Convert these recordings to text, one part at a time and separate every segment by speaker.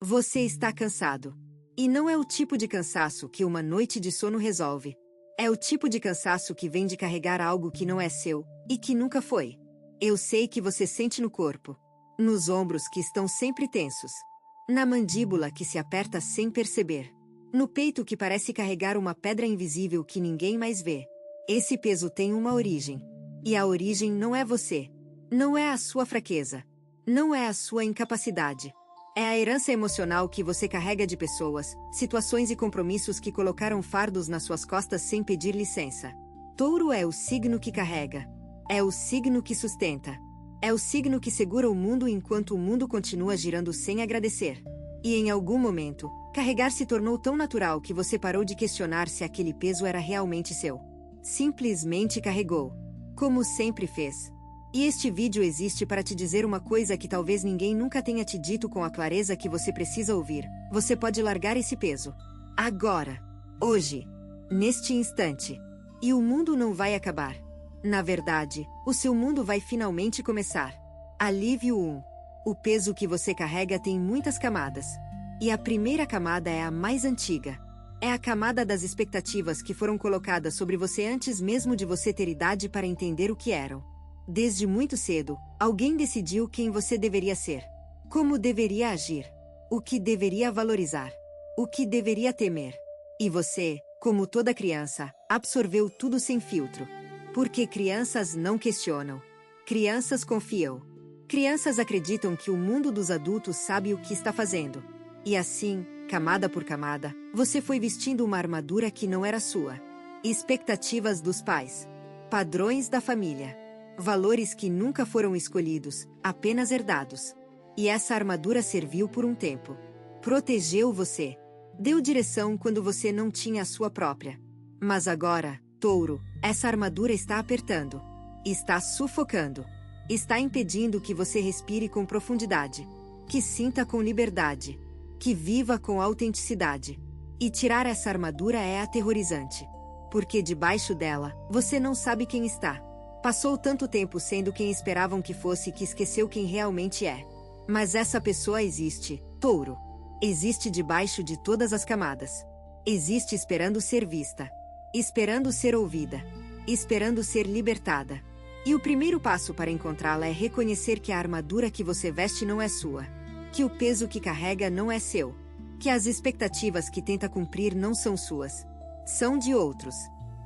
Speaker 1: Você está cansado. E não é o tipo de cansaço que uma noite de sono resolve. É o tipo de cansaço que vem de carregar algo que não é seu e que nunca foi. Eu sei que você sente no corpo, nos ombros que estão sempre tensos, na mandíbula que se aperta sem perceber, no peito que parece carregar uma pedra invisível que ninguém mais vê. Esse peso tem uma origem. E a origem não é você. Não é a sua fraqueza. Não é a sua incapacidade. É a herança emocional que você carrega de pessoas, situações e compromissos que colocaram fardos nas suas costas sem pedir licença. Touro é o signo que carrega. É o signo que sustenta. É o signo que segura o mundo enquanto o mundo continua girando sem agradecer. E em algum momento, carregar se tornou tão natural que você parou de questionar se aquele peso era realmente seu. Simplesmente carregou. Como sempre fez. E este vídeo existe para te dizer uma coisa que talvez ninguém nunca tenha te dito com a clareza que você precisa ouvir. Você pode largar esse peso. Agora. Hoje. Neste instante. E o mundo não vai acabar. Na verdade, o seu mundo vai finalmente começar. Alívio 1. O peso que você carrega tem muitas camadas. E a primeira camada é a mais antiga. É a camada das expectativas que foram colocadas sobre você antes mesmo de você ter idade para entender o que eram. Desde muito cedo, alguém decidiu quem você deveria ser, como deveria agir, o que deveria valorizar, o que deveria temer. E você, como toda criança, absorveu tudo sem filtro. Porque crianças não questionam. Crianças confiam. Crianças acreditam que o mundo dos adultos sabe o que está fazendo. E assim, camada por camada, você foi vestindo uma armadura que não era sua. Expectativas dos pais. Padrões da família. Valores que nunca foram escolhidos, apenas herdados. E essa armadura serviu por um tempo. Protegeu você. Deu direção quando você não tinha a sua própria. Mas agora, Touro, essa armadura está apertando. Está sufocando. Está impedindo que você respire com profundidade. Que sinta com liberdade. Que viva com autenticidade. E tirar essa armadura é aterrorizante. Porque debaixo dela, você não sabe quem está. Passou tanto tempo sendo quem esperavam que fosse que esqueceu quem realmente é. Mas essa pessoa existe, Touro. Existe debaixo de todas as camadas. Existe esperando ser vista. Esperando ser ouvida. Esperando ser libertada. E o primeiro passo para encontrá-la é reconhecer que a armadura que você veste não é sua. Que o peso que carrega não é seu. Que as expectativas que tenta cumprir não são suas. São de outros.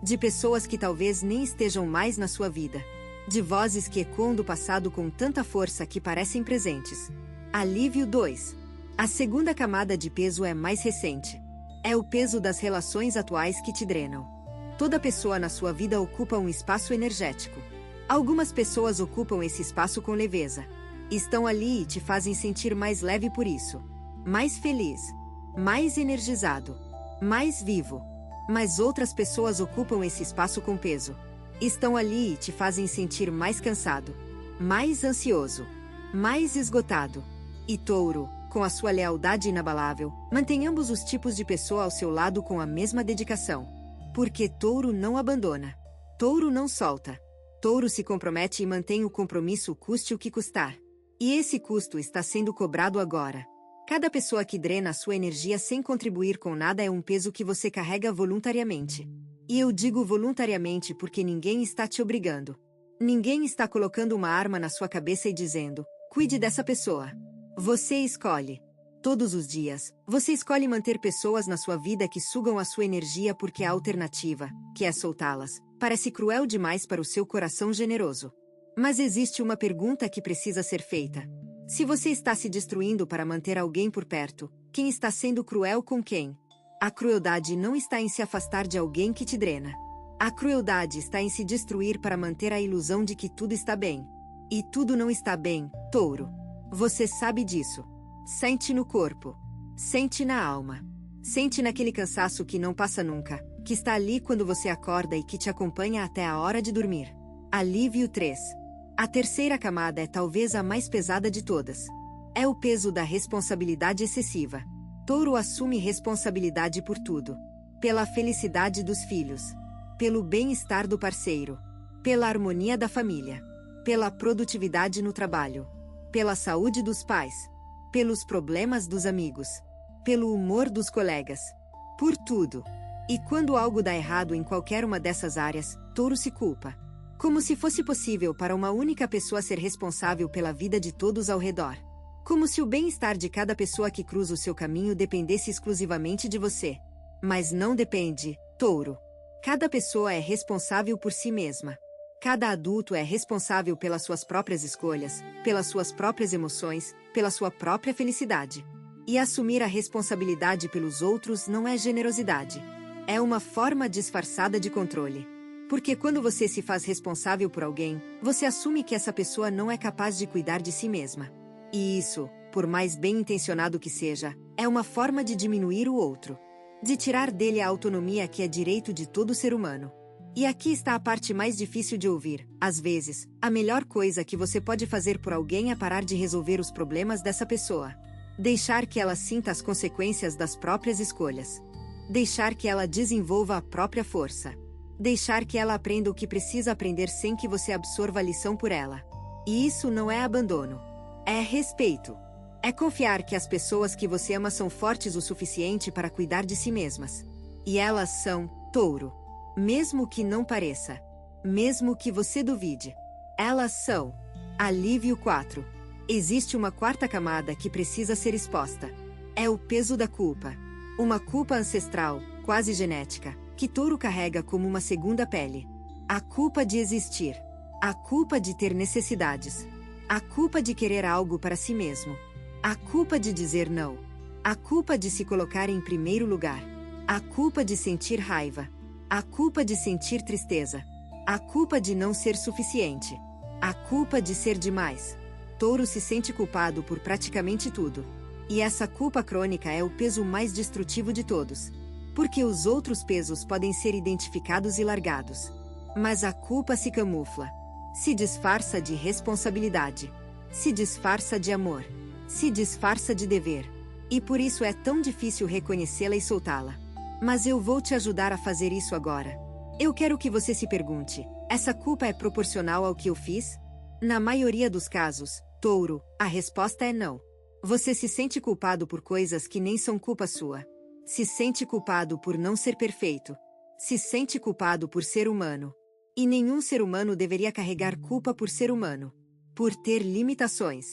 Speaker 1: De pessoas que talvez nem estejam mais na sua vida. De vozes que ecoam do passado com tanta força que parecem presentes. Alívio 2. A segunda camada de peso é mais recente. É o peso das relações atuais que te drenam. Toda pessoa na sua vida ocupa um espaço energético. Algumas pessoas ocupam esse espaço com leveza. Estão ali e te fazem sentir mais leve por isso. Mais feliz. Mais energizado. Mais vivo. Mas outras pessoas ocupam esse espaço com peso. Estão ali e te fazem sentir mais cansado, mais ansioso, mais esgotado. E Touro, com a sua lealdade inabalável, mantém ambos os tipos de pessoa ao seu lado com a mesma dedicação. Porque Touro não abandona. Touro não solta. Touro se compromete e mantém o compromisso custe o que custar. E esse custo está sendo cobrado agora. Cada pessoa que drena a sua energia sem contribuir com nada é um peso que você carrega voluntariamente. E eu digo voluntariamente porque ninguém está te obrigando. Ninguém está colocando uma arma na sua cabeça e dizendo, cuide dessa pessoa. Você escolhe. Todos os dias, você escolhe manter pessoas na sua vida que sugam a sua energia porque a alternativa, que é soltá-las, parece cruel demais para o seu coração generoso. Mas existe uma pergunta que precisa ser feita. Se você está se destruindo para manter alguém por perto, quem está sendo cruel com quem? A crueldade não está em se afastar de alguém que te drena. A crueldade está em se destruir para manter a ilusão de que tudo está bem. E tudo não está bem, Touro. Você sabe disso. Sente no corpo. Sente na alma. Sente naquele cansaço que não passa nunca, que está ali quando você acorda e que te acompanha até a hora de dormir. Alívio 3. A terceira camada é talvez a mais pesada de todas. É o peso da responsabilidade excessiva. Touro assume responsabilidade por tudo. Pela felicidade dos filhos. Pelo bem-estar do parceiro. Pela harmonia da família. Pela produtividade no trabalho. Pela saúde dos pais. pelos problemas dos amigos, pelo humor dos colegas, por tudo. E quando algo dá errado em qualquer uma dessas áreas, Touro se culpa. Como se fosse possível para uma única pessoa ser responsável pela vida de todos ao redor. Como se o bem-estar de cada pessoa que cruza o seu caminho dependesse exclusivamente de você. Mas não depende, Touro. Cada pessoa é responsável por si mesma. Cada adulto é responsável pelas suas próprias escolhas, pelas suas próprias emoções, pela sua própria felicidade. E assumir a responsabilidade pelos outros não é generosidade. É uma forma disfarçada de controle. Porque quando você se faz responsável por alguém, você assume que essa pessoa não é capaz de cuidar de si mesma. E isso, por mais bem-intencionado que seja, é uma forma de diminuir o outro. De tirar dele a autonomia que é direito de todo ser humano. E aqui está a parte mais difícil de ouvir. Às vezes, a melhor coisa que você pode fazer por alguém é parar de resolver os problemas dessa pessoa. Deixar que ela sinta as consequências das próprias escolhas. Deixar que ela desenvolva a própria força. Deixar que ela aprenda o que precisa aprender sem que você absorva a lição por ela. E isso não é abandono. É respeito. É confiar que as pessoas que você ama são fortes o suficiente para cuidar de si mesmas. E elas são, Touro. Mesmo que não pareça. Mesmo que você duvide. Elas são. Alívio 4. Existe uma quarta camada que precisa ser exposta. É o peso da culpa. Uma culpa ancestral, quase genética, que Touro carrega como uma segunda pele. A culpa de existir. A culpa de ter necessidades. A culpa de querer algo para si mesmo. A culpa de dizer não. A culpa de se colocar em primeiro lugar. A culpa de sentir raiva. A culpa de sentir tristeza. A culpa de não ser suficiente. A culpa de ser demais. Touro se sente culpado por praticamente tudo. E essa culpa crônica é o peso mais destrutivo de todos. Porque os outros pesos podem ser identificados e largados. Mas a culpa se camufla. Se disfarça de responsabilidade. Se disfarça de amor. Se disfarça de dever. E por isso é tão difícil reconhecê-la e soltá-la. Mas eu vou te ajudar a fazer isso agora. Eu quero que você se pergunte: essa culpa é proporcional ao que eu fiz? Na maioria dos casos, Touro, a resposta é não. Você se sente culpado por coisas que nem são culpa sua. Se sente culpado por não ser perfeito. Se sente culpado por ser humano. E nenhum ser humano deveria carregar culpa por ser humano. Por ter limitações.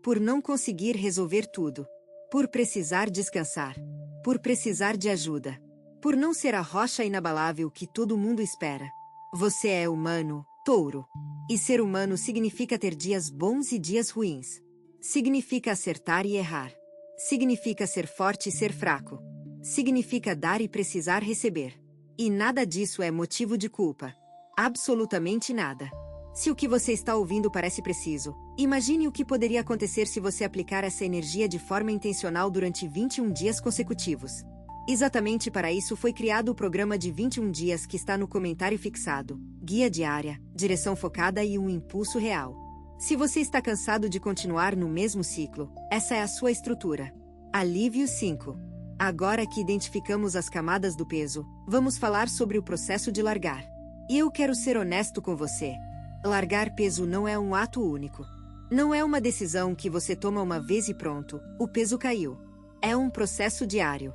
Speaker 1: Por não conseguir resolver tudo. Por precisar descansar. Por precisar de ajuda. Por não ser a rocha inabalável que todo mundo espera. Você é humano, Touro. E ser humano significa ter dias bons e dias ruins. Significa acertar e errar. Significa ser forte e ser fraco. Significa dar e precisar receber. E nada disso é motivo de culpa. Absolutamente nada. Se o que você está ouvindo parece preciso, imagine o que poderia acontecer se você aplicar essa energia de forma intencional durante 21 dias consecutivos. Exatamente para isso foi criado o programa de 21 dias que está no comentário fixado. Guia diária, direção focada e um impulso real. Se você está cansado de continuar no mesmo ciclo, essa é a sua estrutura. Alívio 5. Agora que identificamos as camadas do peso, vamos falar sobre o processo de largar. E eu quero ser honesto com você. Largar peso não é um ato único. Não é uma decisão que você toma uma vez e pronto, o peso caiu. É um processo diário.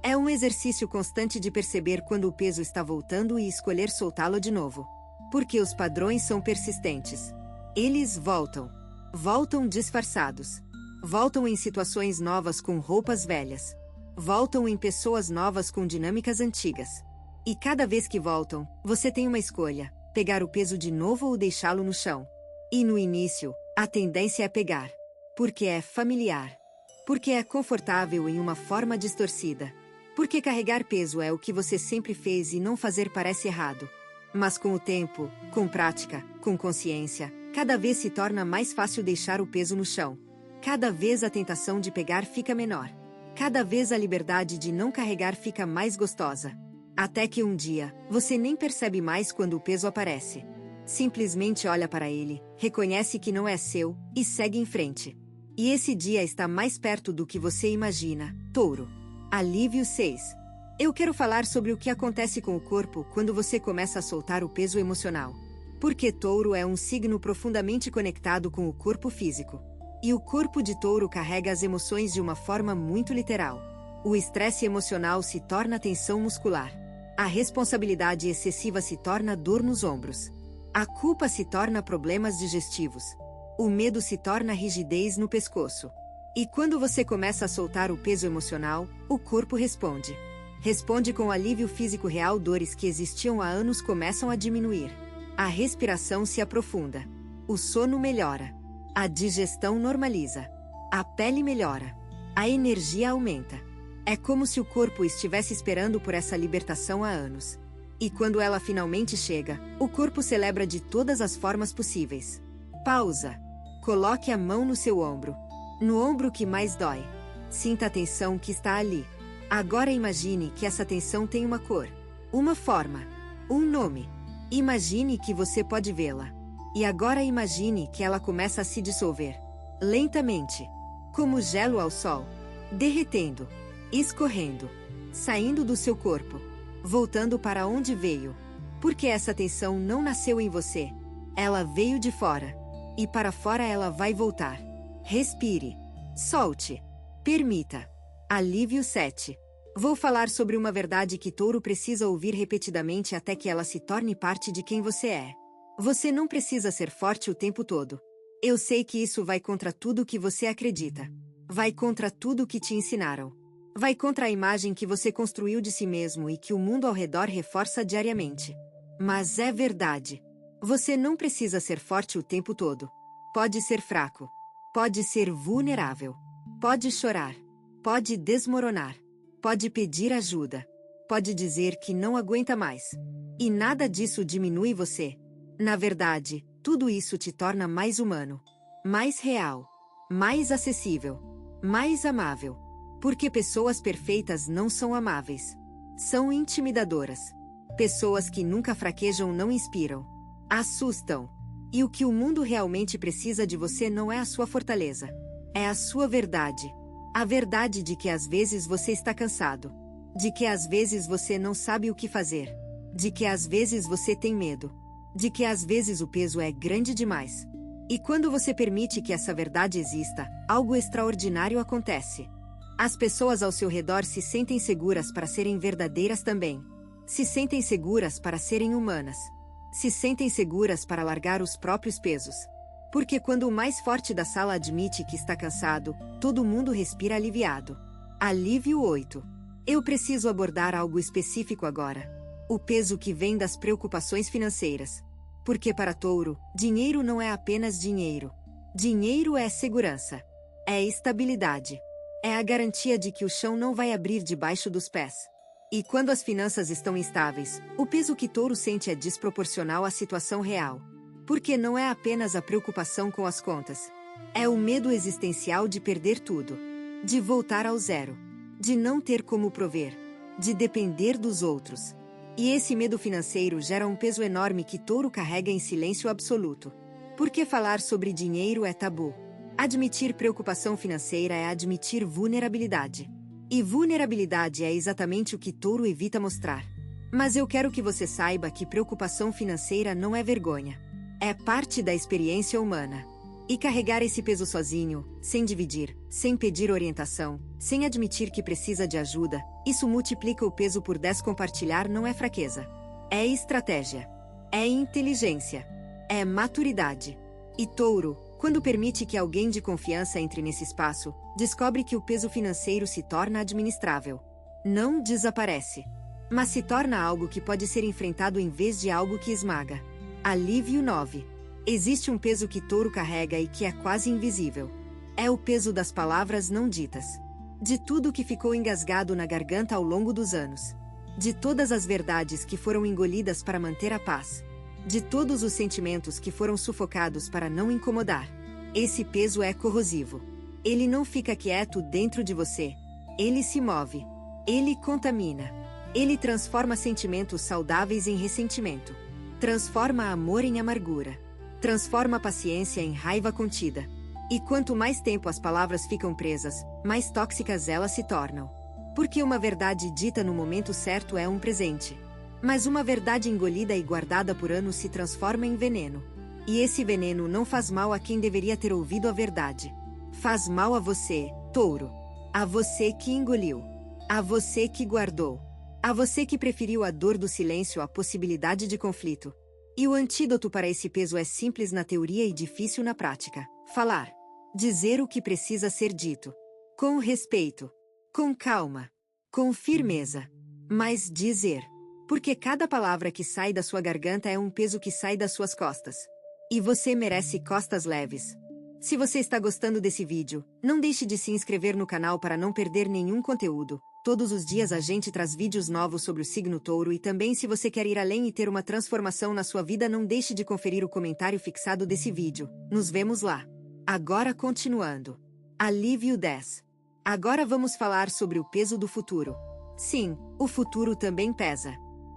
Speaker 1: É um exercício constante de perceber quando o peso está voltando e escolher soltá-lo de novo. Porque os padrões são persistentes. Eles voltam. Voltam disfarçados. Voltam em situações novas com roupas velhas. Voltam em pessoas novas com dinâmicas antigas. E cada vez que voltam, você tem uma escolha: pegar o peso de novo ou deixá-lo no chão. E no início, a tendência é pegar. Porque é familiar. Porque é confortável em uma forma distorcida. Porque carregar peso é o que você sempre fez e não fazer parece errado. Mas com o tempo, com prática, com consciência, cada vez se torna mais fácil deixar o peso no chão. Cada vez a tentação de pegar fica menor. Cada vez a liberdade de não carregar fica mais gostosa. Até que um dia, você nem percebe mais quando o peso aparece. Simplesmente olha para ele, reconhece que não é seu, e segue em frente. E esse dia está mais perto do que você imagina, Touro. Alívio 6. Eu quero falar sobre o que acontece com o corpo quando você começa a soltar o peso emocional. Porque Touro é um signo profundamente conectado com o corpo físico. E o corpo de touro carrega as emoções de uma forma muito literal. O estresse emocional se torna tensão muscular. A responsabilidade excessiva se torna dor nos ombros. A culpa se torna problemas digestivos. O medo se torna rigidez no pescoço. E quando você começa a soltar o peso emocional, o corpo responde. Responde com alívio físico real, dores que existiam há anos começam a diminuir. A respiração se aprofunda. O sono melhora. A digestão normaliza. A pele melhora. A energia aumenta. É como se o corpo estivesse esperando por essa libertação há anos. E quando ela finalmente chega, o corpo celebra de todas as formas possíveis. Pausa. Coloque a mão no seu ombro. No ombro que mais dói. Sinta a tensão que está ali. Agora imagine que essa tensão tem uma cor, uma forma, um nome. Imagine que você pode vê-la. E agora imagine que ela começa a se dissolver. Lentamente. Como gelo ao sol. Derretendo. Escorrendo. Saindo do seu corpo. Voltando para onde veio. Porque essa tensão não nasceu em você. Ela veio de fora. E para fora ela vai voltar. Respire. Solte. Permita. Alívio 7. Vou falar sobre uma verdade que touro precisa ouvir repetidamente até que ela se torne parte de quem você é. Você não precisa ser forte o tempo todo. Eu sei que isso vai contra tudo que você acredita. Vai contra tudo que te ensinaram. Vai contra a imagem que você construiu de si mesmo e que o mundo ao redor reforça diariamente. Mas é verdade. Você não precisa ser forte o tempo todo. Pode ser fraco. Pode ser vulnerável. Pode chorar. Pode desmoronar. Pode pedir ajuda. Pode dizer que não aguenta mais. E nada disso diminui você. Na verdade, tudo isso te torna mais humano, mais real, mais acessível, mais amável. Porque pessoas perfeitas não são amáveis. São intimidadoras. Pessoas que nunca fraquejam não inspiram. Assustam. E o que o mundo realmente precisa de você não é a sua fortaleza. É a sua verdade. A verdade de que às vezes você está cansado. De que às vezes você não sabe o que fazer. De que às vezes você tem medo. De que às vezes o peso é grande demais. E quando você permite que essa verdade exista, algo extraordinário acontece. As pessoas ao seu redor se sentem seguras para serem verdadeiras também. Se sentem seguras para serem humanas. Se sentem seguras para largar os próprios pesos. Porque quando o mais forte da sala admite que está cansado, todo mundo respira aliviado. Alívio 8. Eu preciso abordar algo específico agora. O peso que vem das preocupações financeiras. Porque para touro, dinheiro não é apenas dinheiro. Dinheiro é segurança. É estabilidade. É a garantia de que o chão não vai abrir debaixo dos pés. E quando as finanças estão instáveis, o peso que touro sente é desproporcional à situação real. Porque não é apenas a preocupação com as contas. É o medo existencial de perder tudo. De voltar ao zero. De não ter como prover. De depender dos outros. E esse medo financeiro gera um peso enorme que touro carrega em silêncio absoluto. Porque falar sobre dinheiro é tabu. Admitir preocupação financeira é admitir vulnerabilidade. E vulnerabilidade é exatamente o que touro evita mostrar. Mas eu quero que você saiba que preocupação financeira não é vergonha. É parte da experiência humana. E carregar esse peso sozinho, sem dividir, sem pedir orientação, sem admitir que precisa de ajuda, isso multiplica o peso por 10. Compartilhar não é fraqueza. É estratégia. É inteligência. É maturidade. E touro, quando permite que alguém de confiança entre nesse espaço, descobre que o peso financeiro se torna administrável. Não desaparece. Mas se torna algo que pode ser enfrentado em vez de algo que esmaga. Alívio 9. Existe um peso que touro carrega e que é quase invisível. É o peso das palavras não ditas. De tudo que ficou engasgado na garganta ao longo dos anos. De todas as verdades que foram engolidas para manter a paz. De todos os sentimentos que foram sufocados para não incomodar. Esse peso é corrosivo. Ele não fica quieto dentro de você. Ele se move. Ele contamina. Ele transforma sentimentos saudáveis em ressentimento. Transforma amor em amargura. Transforma paciência em raiva contida. E quanto mais tempo as palavras ficam presas, mais tóxicas elas se tornam. Porque uma verdade dita no momento certo é um presente. Mas uma verdade engolida e guardada por anos se transforma em veneno. E esse veneno não faz mal a quem deveria ter ouvido a verdade. Faz mal a você, touro. A você que engoliu. A você que guardou. A você que preferiu a dor do silêncio à possibilidade de conflito. E o antídoto para esse peso é simples na teoria e difícil na prática. Falar. Dizer o que precisa ser dito. Com respeito. Com calma. Com firmeza. Mas dizer. Porque cada palavra que sai da sua garganta é um peso que sai das suas costas. E você merece costas leves. Se você está gostando desse vídeo, não deixe de se inscrever no canal para não perder nenhum conteúdo. Todos os dias a gente traz vídeos novos sobre o signo touro e também se você quer ir além e ter uma transformação na sua vida, não deixe de conferir o comentário fixado desse vídeo. Nos vemos lá. Agora continuando. Alívio 10. Agora vamos falar sobre o peso do futuro. Sim, o futuro também pesa.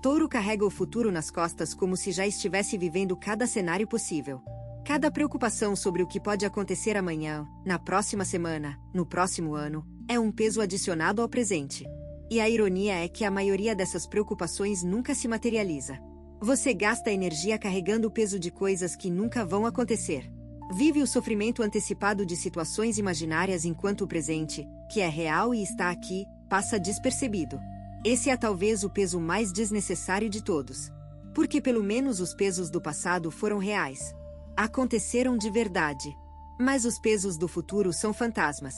Speaker 1: Touro carrega o futuro nas costas como se já estivesse vivendo cada cenário possível. Cada preocupação sobre o que pode acontecer amanhã, na próxima semana, no próximo ano, é um peso adicionado ao presente. E a ironia é que a maioria dessas preocupações nunca se materializa. Você gasta energia carregando o peso de coisas que nunca vão acontecer. Vive o sofrimento antecipado de situações imaginárias enquanto o presente, que é real e está aqui, passa despercebido. Esse é talvez o peso mais desnecessário de todos. Porque pelo menos os pesos do passado foram reais. Aconteceram de verdade. Mas os pesos do futuro são fantasmas.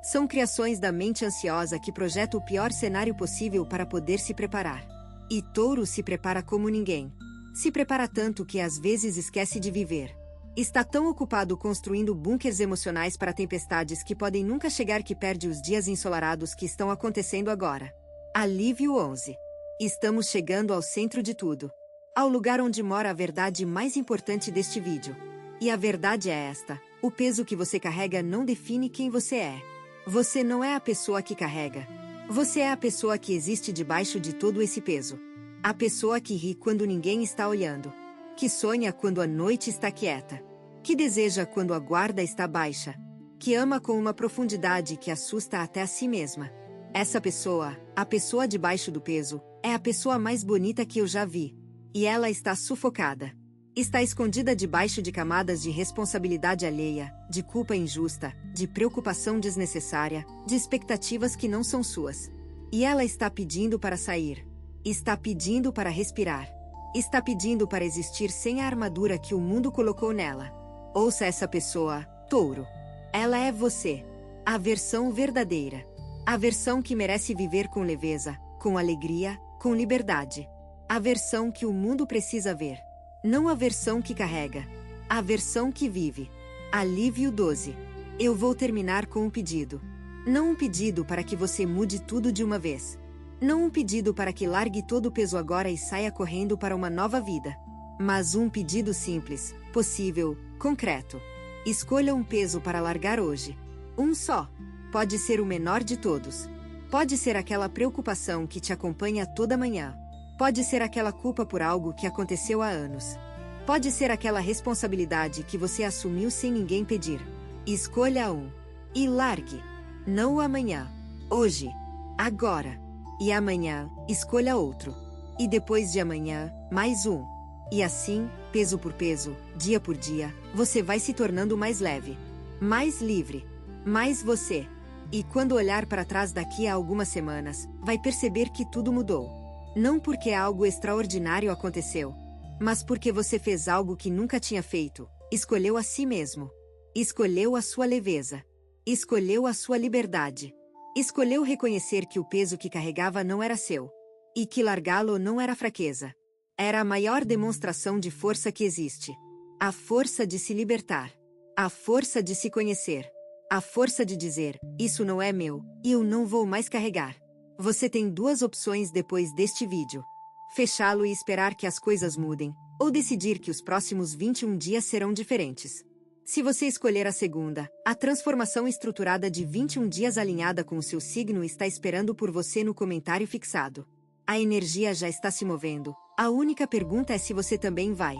Speaker 1: São criações da mente ansiosa que projeta o pior cenário possível para poder se preparar. E Touro se prepara como ninguém. Se prepara tanto que às vezes esquece de viver. Está tão ocupado construindo bunkers emocionais para tempestades que podem nunca chegar que perde os dias ensolarados que estão acontecendo agora. Alívio 11. Estamos chegando ao centro de tudo. Ao lugar onde mora a verdade mais importante deste vídeo. E a verdade é esta: o peso que você carrega não define quem você é. Você não é a pessoa que carrega. Você é a pessoa que existe debaixo de todo esse peso. A pessoa que ri quando ninguém está olhando. Que sonha quando a noite está quieta. Que deseja quando a guarda está baixa. Que ama com uma profundidade que assusta até a si mesma. Essa pessoa, a pessoa debaixo do peso, é a pessoa mais bonita que eu já vi. E ela está sufocada. Está escondida debaixo de camadas de responsabilidade alheia, de culpa injusta, de preocupação desnecessária, de expectativas que não são suas. E ela está pedindo para sair. Está pedindo para respirar. Está pedindo para existir sem a armadura que o mundo colocou nela. Ouça essa pessoa, Touro. Ela é você. A versão verdadeira. A versão que merece viver com leveza, com alegria, com liberdade. A versão que o mundo precisa ver. Não a versão que carrega. A versão que vive. Alívio 12. Eu vou terminar com um pedido. Não um pedido para que você mude tudo de uma vez. Não um pedido para que largue todo o peso agora e saia correndo para uma nova vida. Mas um pedido simples, possível, concreto. Escolha um peso para largar hoje. Um só. Pode ser o menor de todos. Pode ser aquela preocupação que te acompanha toda manhã. Pode ser aquela culpa por algo que aconteceu há anos. Pode ser aquela responsabilidade que você assumiu sem ninguém pedir. Escolha um. E largue. Não o amanhã. Hoje. Agora. E amanhã, escolha outro. E depois de amanhã, mais um. E assim, peso por peso, dia por dia, você vai se tornando mais leve. Mais livre. Mais você. E quando olhar para trás daqui a algumas semanas, vai perceber que tudo mudou. Não porque algo extraordinário aconteceu, mas porque você fez algo que nunca tinha feito, escolheu a si mesmo. Escolheu a sua leveza. Escolheu a sua liberdade. Escolheu reconhecer que o peso que carregava não era seu. E que largá-lo não era fraqueza. Era a maior demonstração de força que existe. A força de se libertar. A força de se conhecer. A força de dizer, isso não é meu, e eu não vou mais carregar. Você tem duas opções depois deste vídeo. Fechá-lo e esperar que as coisas mudem, ou decidir que os próximos 21 dias serão diferentes. Se você escolher a segunda, a transformação estruturada de 21 dias alinhada com o seu signo está esperando por você no comentário fixado. A energia já está se movendo. A única pergunta é se você também vai.